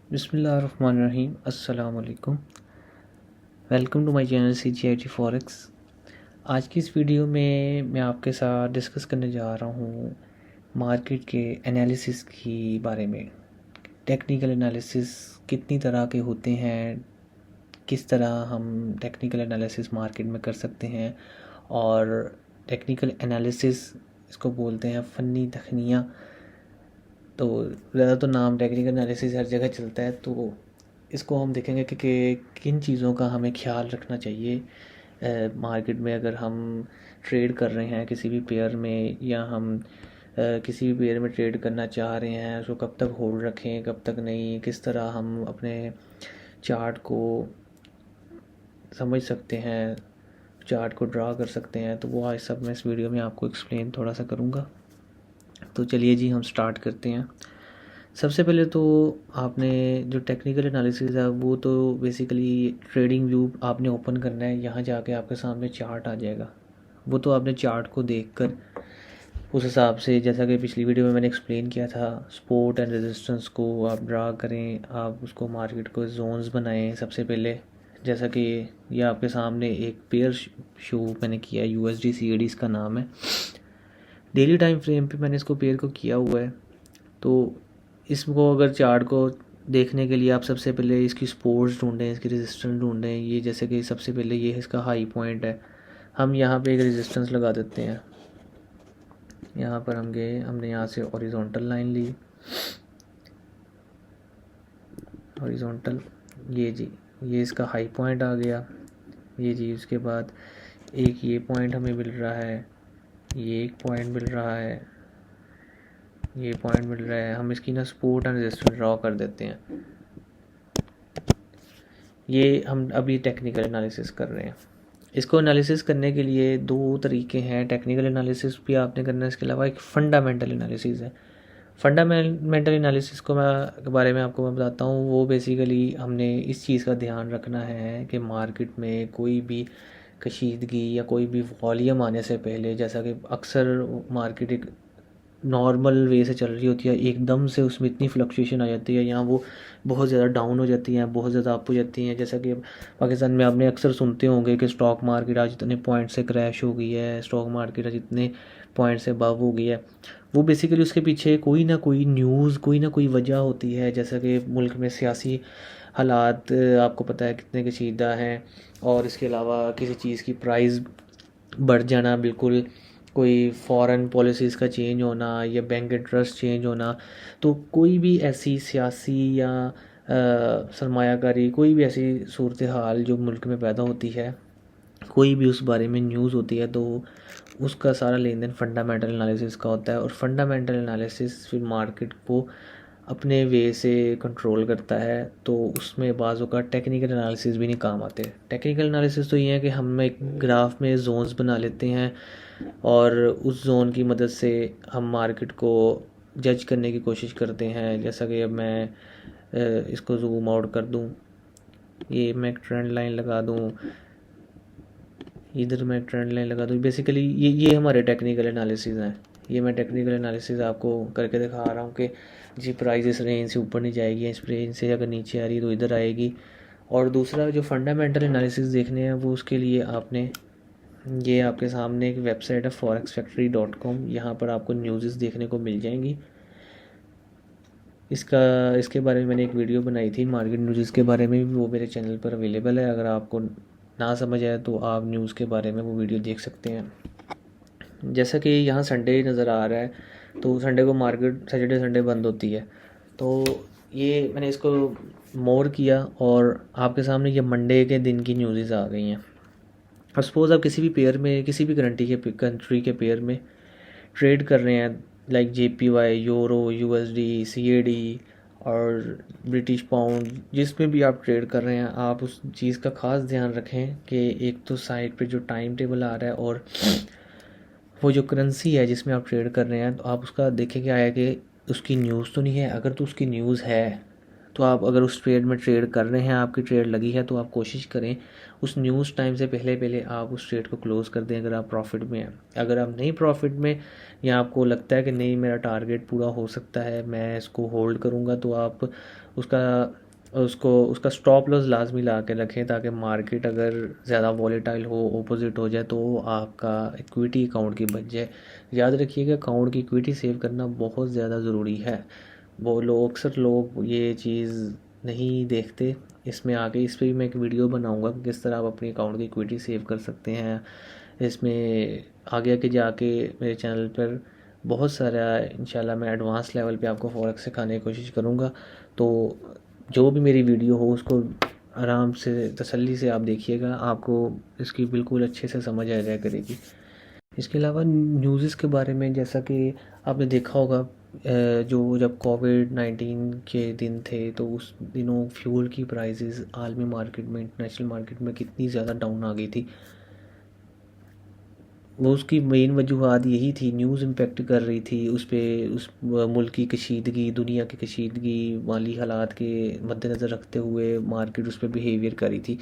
बिस्मिल्लाहिर्रहमानिर्रहीम। अस्सलाम वालेकुम। Welcome to my channel CGIT forex. आज की इस वीडियो में मैं आपके साथ डिस्कस करने जा रहा हूँ मार्केट के एनालिसिस की बारे में। टेक्निकल एनालिसिस कितनी तरह के होते हैं, किस तरह हम टेक्निकल एनालिसिस मार्केट में कर सकते हैं, और टेक्निकल एनालिसिस इसको बोलते हैं फ़नी तखनियाँ। तो ज़्यादा तो नाम टेक्निकल एनालिसिस हर जगह चलता है, तो इसको हम देखेंगे कि किन चीज़ों का हमें ख्याल रखना चाहिए मार्केट में। अगर हम ट्रेड कर रहे हैं किसी भी पेयर में, या हम किसी भी पेयर में ट्रेड करना चाह रहे हैं, उसको कब तक होल्ड रखें, कब तक नहीं, किस तरह हम अपने चार्ट को समझ सकते हैं, चार्ट को ड्रा कर सकते हैं, तो वो आज सब मैं इस वीडियो में आपको एक्सप्लेन थोड़ा सा करूँगा। तो चलिए जी, हम स्टार्ट करते हैं। सबसे पहले तो आपने जो टेक्निकल एनालिसिस है वो तो बेसिकली ट्रेडिंग व्यू आपने ओपन करना है। यहाँ जाके आपके सामने चार्ट आ जाएगा। वो तो आपने चार्ट को देखकर उस हिसाब से, जैसा कि पिछली वीडियो में मैंने एक्सप्लेन किया था, सपोर्ट एंड रेजिस्टेंस को आप ड्रा करें। आप उसको मार्केट को जोन्स बनाएं सबसे पहले। जैसा कि ये आपके सामने एक पेयर शो मैंने किया है, USD CAD इसका नाम है। डेली टाइम फ्रेम पे मैंने इसको पेयर को किया हुआ है। तो इसको अगर चार्ट को देखने के लिए आप सबसे पहले इसकी सपोर्ट्स ढूंढें, इसकी रेजिस्टेंस ढूंढें। ये जैसे कि सबसे पहले ये इसका हाई पॉइंट है, हम यहाँ पे एक रेजिस्टेंस लगा देते हैं। यहाँ पर हम गए, हमने यहाँ से हॉरिजॉन्टल लाइन ली, हॉरिजॉन्टल, ये जी ये इसका हाई पॉइंट आ गया। ये जी उसके बाद एक ये पॉइंट हमें मिल रहा है, ये एक पॉइंट मिल रहा है, ये पॉइंट मिल रहा है। हम इसकी ना सपोर्ट एंड रेजिस्टेंस ड्रॉ कर देते हैं। ये हम अभी टेक्निकल एनालिसिस कर रहे हैं। इसको एनालिसिस करने के लिए दो तरीके हैं। टेक्निकल एनालिसिस भी आपने करना है, इसके अलावा एक फंडामेंटल एनालिसिस है। फंडामेंटल एनालिसिस को के बारे में आपको मैं बताता हूँ। वो बेसिकली हमने इस चीज़ का ध्यान रखना है कि मार्केट में कोई भी कशीदगी या कोई भी वॉल्यूम आने से पहले, जैसा कि अक्सर मार्केट एक नॉर्मल वे से चल रही होती है, एकदम से उसमें इतनी फ्लक्चुएशन आ जाती है, या वो बहुत ज़्यादा डाउन हो जाती हैं, बहुत ज़्यादा अप हो जाती हैं। जैसा कि पाकिस्तान में आपने अक्सर सुनते होंगे कि स्टॉक मार्केट आज इतने पॉइंट से क्रैश हो गई है, स्टॉक मार्केट आज इतने पॉइंट से अबव हो गई है। वो बेसिकली उसके पीछे कोई ना कोई न्यूज़, कोई ना कोई वजह होती है। जैसा कि मुल्क में सियासी हालात आपको पता है कितने कशीदा हैं, और इसके अलावा किसी चीज़ की प्राइस बढ़ जाना, बिल्कुल कोई फॉरेन पॉलिसीज़ का चेंज होना, या बैंक इंटरेस्ट चेंज होना। तो कोई भी ऐसी सियासी या सरमायाकारी, कोई भी ऐसी सूरत हाल जो मुल्क में पैदा होती है, कोई भी उस बारे में न्यूज़ होती है, तो उसका सारा लेन देन फंडामेंटल एनालिसिस का होता है। और फंडामेंटल एनालिसिस फिर मार्केट को अपने वे से कंट्रोल करता है। तो उसमें बाज़ों का टेक्निकल एनालिसिस भी नहीं काम आते। टेक्निकल एनालिसिस तो ये है कि हम एक ग्राफ में जोन्स बना लेते हैं, और उस जोन की मदद से हम मार्केट को जज करने की कोशिश करते हैं। जैसा कि अब मैं इसको जूम आउट कर दूं, ये मैं एक ट्रेंड लाइन लगा दूं, इधर मैं ट्रेंड लाइन लगा दूँ। बेसिकली ये हमारे टेक्निकल एनालिसिस हैं। ये मैं टेक्निकल एनालिसिस आपको करके दिखा रहा हूँ कि जी प्राइस इस रेंज से ऊपर नहीं जाएगी, इस रेंज से अगर नीचे आ रही है तो इधर आएगी। और दूसरा जो फंडामेंटल एनालिसिस देखने हैं, वो उसके लिए आपने, ये आपके सामने एक वेबसाइट है forexfactory.com। यहाँ पर आपको न्यूज़ देखने को मिल जाएंगी। इसके बारे में मैंने एक वीडियो बनाई थी, मार्केट न्यूज़ के बारे में भी, वो मेरे चैनल पर अवेलेबल है। अगर आपको ना समझ आए तो आप न्यूज़ के बारे में वो वीडियो देख सकते हैं। जैसा कि यहाँ संडे नज़र आ रहा है, तो संडे को मार्केट, सैटरडे संडे बंद होती है। तो ये मैंने इसको मोर किया, और आपके सामने ये मंडे के दिन की न्यूज़ आ गई हैं। और सपोज़ आप किसी भी पेयर में, किसी भी कंट्री के पेयर में ट्रेड कर रहे हैं, like JPY, euro, USD, CAD और ब्रिटिश पाउंड, जिसमें भी आप ट्रेड कर रहे हैं, आप उस चीज़ का ख़ास ध्यान रखें कि एक तो साइड पे जो टाइम टेबल आ रहा है, और वो जो करेंसी है जिसमें आप ट्रेड कर रहे हैं, तो आप उसका देखें क्या है कि उसकी न्यूज़ तो नहीं है। अगर तो उसकी न्यूज़ है तो आप अगर उस ट्रेड में ट्रेड कर रहे हैं, आपकी ट्रेड लगी है, तो आप कोशिश करें उस न्यूज़ टाइम से पहले पहले आप उस ट्रेड को क्लोज़ कर दें अगर आप प्रॉफिट में हैं। अगर आप नहीं प्रॉफिट में या आपको लगता है कि नहीं मेरा टारगेट पूरा हो सकता है, मैं इसको होल्ड करूँगा, तो आप उसका स्टॉप लॉस लाजमी ला के रखें, ताकि मार्केट अगर ज़्यादा वॉलेटाइल हो, ऑपोजिट हो जाए, तो आपका इक्विटी अकाउंट की बच जाए। याद रखिएगा अकाउंट की इक्विटी सेव करना बहुत ज़्यादा ज़रूरी है। वो लोग अक्सर लोग ये चीज़ नहीं देखते। इसमें आगे इस पर भी मैं एक वीडियो बनाऊंगा कि किस तरह आप अपनी अकाउंट की इक्विटी सेव कर सकते हैं। इसमें आगे आगे जाके मेरे चैनल पर बहुत सारा इंशाल्लाह मैं एडवांस लेवल पे आपको फॉरेक्स सिखाने की कोशिश करूँगा। तो जो भी मेरी वीडियो हो उसको आराम से तसल्ली से आप देखिएगा, आपको इसकी बिल्कुल अच्छे से समझ आ जाया करेगी। इसके अलावा न्यूज़ के बारे में, जैसा कि आपने देखा होगा जो जब कोविड-19 के दिन थे, तो उस दिनों फ्यूल की प्राइसेस आलमी मार्केट में, इंटरनेशनल मार्केट में कितनी ज़्यादा डाउन आ गई थी। वो उसकी मेन वजूहत यही थी, न्यूज़ इम्पेक्ट कर रही थी उस पर, उस मुल्क की कशीदगी, दुनिया की कशीदगी, माली हालात के मद्देनज़र रखते हुए मार्केट उस पर बिहेवियर कर रही थी।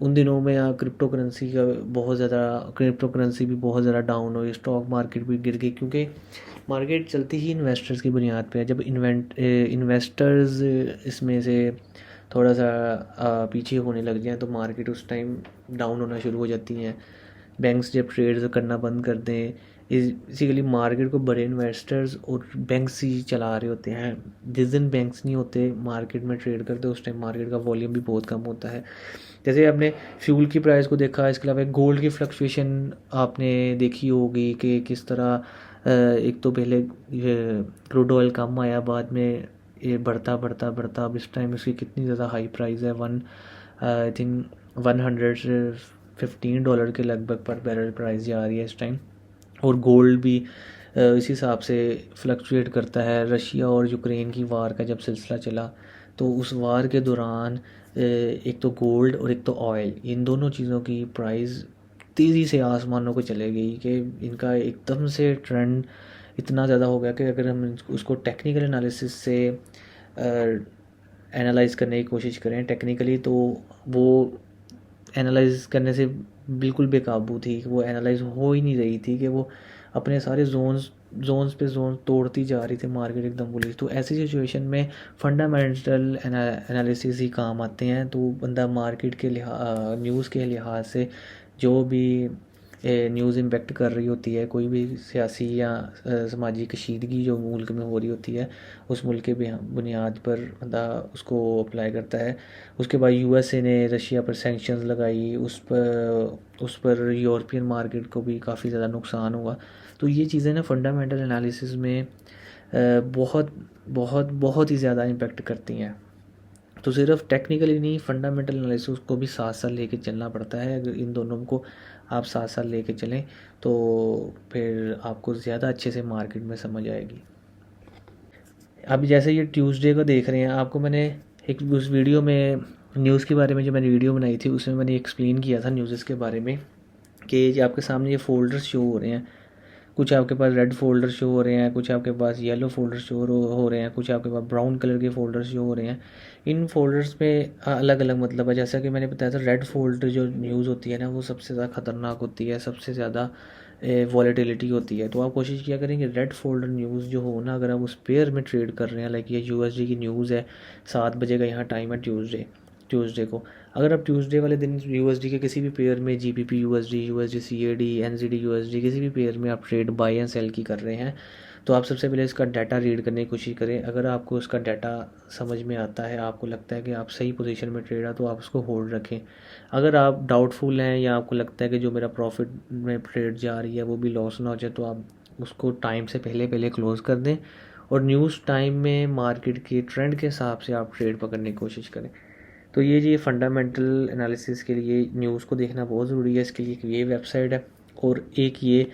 उन दिनों में क्रिप्टो करेंसी का बहुत ज़्यादा, क्रिप्टो करेंसी भी बहुत ज़्यादा डाउन हुई, स्टॉक मार्केट भी गिर गई, क्योंकि मार्केट चलती ही इन्वेस्टर्स की बुनियाद पे है। जब इन्वेस्टर्स इसमें से थोड़ा सा पीछे होने लग जाएँ, तो मार्केट उस टाइम डाउन होना शुरू हो जाती हैं। बैंक्स जब ट्रेड करना बंद कर दें, बेसिकली मार्केट को बड़े इन्वेस्टर्स और बैंक्स ही चला रहे होते हैं। जिस दिन बैंक्स नहीं होते मार्केट में ट्रेड करते, उस टाइम मार्केट का वॉल्यूम भी बहुत कम होता है। जैसे आपने फ्यूल की प्राइस को देखा, इसके अलावा गोल्ड की फ्लक्चुएशन आपने देखी होगी कि किस तरह एक तो पहले क्रूड ऑयल कम आया, बाद में ये बढ़ता बढ़ता बढ़ता अब इस टाइम इसकी कितनी ज़्यादा हाई प्राइस है, आई थिंक $115 के लगभग पर बैरल प्राइस जा रही है इस टाइम। और गोल्ड भी इसी हिसाब से फ्लक्चुएट करता है। रशिया और यूक्रेन की वार का जब सिलसिला चला, तो उस वार के दौरान एक तो गोल्ड और एक तो ऑयल, इन दोनों चीज़ों की प्राइस तेज़ी से आसमानों को चले गई कि इनका एकदम से ट्रेंड इतना ज़्यादा हो गया कि अगर हम उसको टेक्निकल एनालिसिस से एनालाइज करने की कोशिश करें टेक्निकली, तो वो एनालाइज करने से बिल्कुल बेकाबू थी। वो एनालाइज हो ही नहीं रही थी कि वो अपने सारे जोन्स पे जोन तोड़ती जा रही थी, मार्केट एकदम बुलिश। तो ऐसी सिचुएशन में फंडामेंटल एनालिसिस ही काम आते हैं। तो बंदा मार्केट के न्यूज़ के लिहाज से जो भी न्यूज़ इम्पेक्ट कर रही होती है, कोई भी सियासी या समाजी कशीदगी जो मुल्क में हो रही होती है, उस मुल्क के बुनियाद पर बंदा उसको अप्लाई करता है। उसके बाद यूएसए ने रशिया पर सैंक्शंस लगाई, उस पर यूरोपियन मार्केट को भी काफ़ी ज़्यादा नुकसान हुआ। तो ये चीज़ें ना फंडामेंटल एनालिसिस में बहुत बहुत बहुत ही ज़्यादा इम्पेक्ट करती हैं। तो सिर्फ टेक्निकली नहीं, फंडामेंटल एनालिसिस को भी साथ साथ लेके चलना पड़ता है। अगर इन दोनों को आप साथ साथ लेके चलें, तो फिर आपको ज़्यादा अच्छे से मार्केट में समझ आएगी। अभी जैसे ये ट्यूसडे को देख रहे हैं, आपको मैंने एक उस वीडियो में न्यूज़ के बारे में जो मैंने वीडियो बनाई थी, उसमें मैंने एक्सप्लेन किया था न्यूज़ के बारे में कि जो आपके सामने ये फ़ोल्डर्स शो हो रहे हैं, कुछ आपके पास रेड फोल्डर शो हो रहे हैं, कुछ आपके पास येलो फोल्डर शो हो रहे हैं, कुछ आपके पास ब्राउन कलर के फोल्डर शो हो रहे हैं। इन फोल्डर्स में अलग अलग मतलब है। जैसा कि मैंने बताया था, रेड फोल्डर जो न्यूज़ होती है ना, वो सबसे ज़्यादा ख़तरनाक होती है, सबसे ज़्यादा वॉलेटिलिटी होती है। तो आप कोशिश किया करेंगे रेड फोल्डर न्यूज़ जो हो ना, अगर आप उस पेयर में ट्रेड कर रहे हैं, लाइक ये यूएसडी की न्यूज़ है, 7 बजे का यहाँ टाइम है ट्यूसडे को, अगर आप ट्यूसडे वाले दिन यूएसडी के किसी भी पेयर में, GBP USD, USD CAD, NGD USD, किसी भी पेयर में आप ट्रेड बाय एंड सेल की कर रहे हैं, तो आप सबसे पहले इसका डाटा रीड करने की कोशिश करें। अगर आपको इसका डाटा समझ में आता है, आपको लगता है कि आप सही पोजीशन में ट्रेड है, तो आप उसको होल्ड रखें। अगर आप डाउटफुल हैं या आपको लगता है कि जो मेरा प्रॉफिट में ट्रेड जा रही है वो भी लॉस ना हो जाए, तो आप उसको टाइम से पहले पहले क्लोज़ कर दें और न्यूज़ टाइम में मार्केट के ट्रेंड के हिसाब से आप ट्रेड पकड़ने की कोशिश करें। तो ये फंडामेंटल एनालिसिस के लिए न्यूज़ को देखना बहुत ज़रूरी है। इसके लिए एक ये वेबसाइट है और एक ये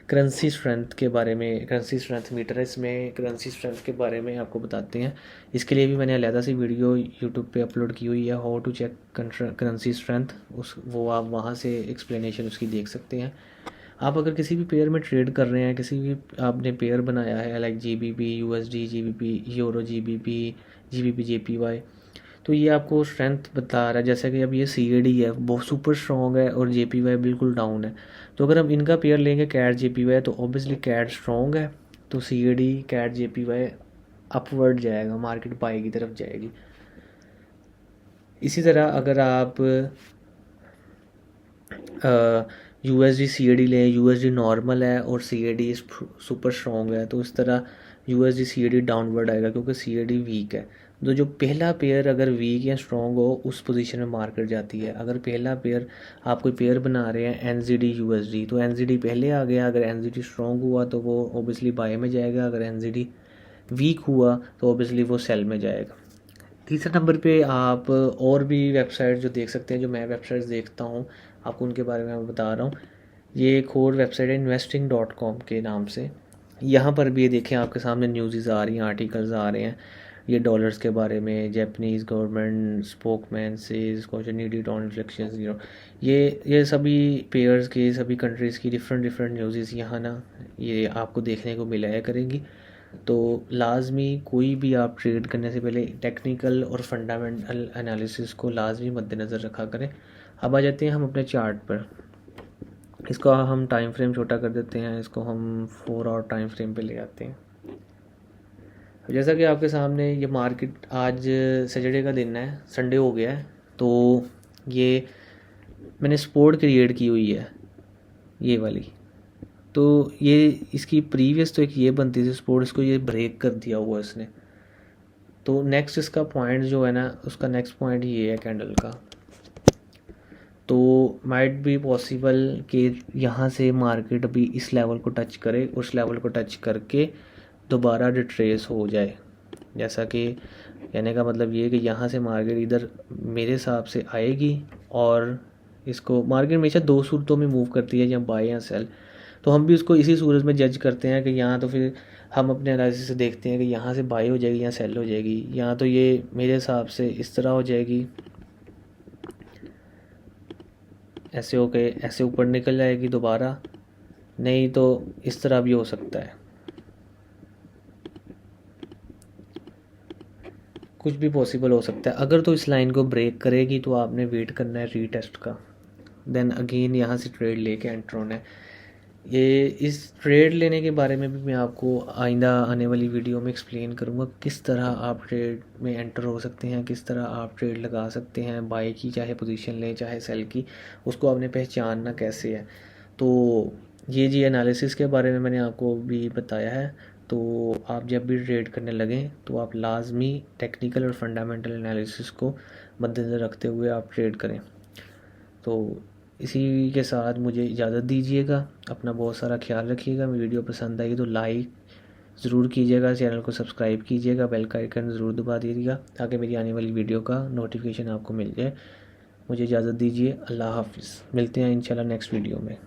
करेंसी स्ट्रेंथ के बारे में, करेंसी स्ट्रेंथ मीटर है, इसमें करेंसी स्ट्रेंथ के बारे में आपको बताते हैं। इसके लिए भी मैंने अलहदा सी वीडियो यूट्यूब पे अपलोड की हुई है, how to check currency strength, वो आप वहाँ से एक्सप्लेनेशन उसकी देख सकते हैं। आप अगर किसी भी पेयर में ट्रेड कर रहे हैं, किसी भी आपने पेयर बनाया है like GBP USD, GBP euro, GBP JPY, तो ये आपको स्ट्रेंथ बता रहा है। जैसे कि अब ये CAD है, बहुत सुपर स्ट्रॉन्ग है और JPY बिल्कुल डाउन है। तो अगर हम इनका पेयर लेंगे CAD JPY, तो ऑब्वियसली CAD स्ट्रॉन्ग है, तो CAD CAD JPY अपवर्ड जाएगा, मार्केट बाई की तरफ जाएगी। इसी तरह अगर आप USD CAD लें, USD नॉर्मल है और CAD सुपर स्ट्रॉन्ग है, तो इस तरह USD CAD डाउनवर्ड आएगा क्योंकि CAD वीक है। तो जो पहला पेयर अगर वीक या स्ट्रॉन्ग हो, उस पोजीशन में मार्केट जाती है। अगर पहला पेयर आप कोई पेयर बना रहे हैं NZD USD, तो NZD पहले आ गया, अगर NZD स्ट्रॉन्ग हुआ तो वो ओबियसली बाय में जाएगा, अगर NZD वीक हुआ तो ओबियसली वो सेल में जाएगा। तीसरे नंबर पे आप और भी वेबसाइट जो देख सकते हैं, जो मैं वेबसाइट्स देखता हूँ, आपको उनके बारे में मैं बता रहा हूँ। ये एक और वेबसाइट है investing.com के नाम से। यहाँ पर भी ये देखें, आपके सामने न्यूज़ आ रही हैं, आर्टिकल्स आ रहे हैं ये डॉलर्स के बारे में। Japanese government spokesman says question needed on inflection, ये सभी पेयर्स के, सभी कंट्रीज़ की डिफरेंट न्यूज़ यहाँ ना ये आपको देखने को मिला करेंगी। तो लाजमी कोई भी आप ट्रेड करने से पहले टेक्निकल और फंडामेंटल एनालिसिस को लाजमी मद्देनज़र रखा करें। अब आ जाते हैं हम अपने चार्ट पर। इसको हम टाइम फ्रेम छोटा कर देते हैं, इसको हम 4 आवर टाइम फ्रेम पे ले आते हैं। जैसा कि आपके सामने ये मार्केट, आज सैटरडे का दिन है, संडे हो गया है, तो ये मैंने सपोर्ट क्रिएट की हुई है ये वाली। तो ये इसकी प्रीवियस तो एक ये बनती थी सपोर्ट, इसको ये ब्रेक कर दिया हुआ इसने। तो नेक्स्ट इसका पॉइंट जो है ना, उसका नेक्स्ट पॉइंट ये है कैंडल का। तो माइट बी पॉसिबल कि यहाँ से मार्केट अभी इस लेवल को टच करे, उस लेवल को टच करके दोबारा रिट्रेस हो जाए। जैसा कि कहने का मतलब ये है कि यहाँ से मार्केट इधर मेरे हिसाब से आएगी, और इसको मार्केट हमेशा 2 सूरतों में मूव करती है, या बाय या सेल। तो हम भी उसको इसी सूरत में जज करते हैं कि यहाँ तो फिर हम अपने एनालिसिस से देखते हैं कि यहाँ से बाय हो जाएगी या सेल हो जाएगी। यहाँ तो ये मेरे हिसाब से इस तरह हो जाएगी, ऐसे होके ऐसे ऊपर निकल जाएगी दोबारा, नहीं तो इस तरह भी हो सकता है, कुछ भी पॉसिबल हो सकता है। अगर तो इस लाइन को ब्रेक करेगी तो आपने वेट करना है रीटेस्ट का, देन अगेन यहाँ से ट्रेड लेके एंटर होना है। ये इस ट्रेड लेने के बारे में भी मैं आपको आइंदा आने वाली वीडियो में एक्सप्लेन करूँगा, किस तरह आप ट्रेड में एंटर हो सकते हैं, किस तरह आप ट्रेड लगा सकते हैं। बाय की चाहे पोजीशन लें चाहे सेल की, उसको आपने पहचानना कैसे है। तो ये जी एनालिसिस के बारे में मैंने आपको भी बताया है। तो आप जब भी ट्रेड करने लगें तो आप लाजमी टेक्निकल और फंडामेंटल एनालिसिस को मद्देनज़र रखते हुए आप ट्रेड करें। तो इसी के साथ मुझे इजाज़त दीजिएगा। अपना बहुत सारा ख्याल रखिएगा। मेरी वीडियो पसंद आई तो लाइक ज़रूर कीजिएगा, चैनल को सब्सक्राइब कीजिएगा, बेल का आइकन ज़रूर दबा दीजिएगा ताकि मेरी आने वाली वीडियो का नोटिफिकेशन आपको मिल जाए। मुझे इजाज़त दीजिए। अल्लाह हाफ़िज़। मिलते हैं इंशाल्लाह नेक्स्ट वीडियो में।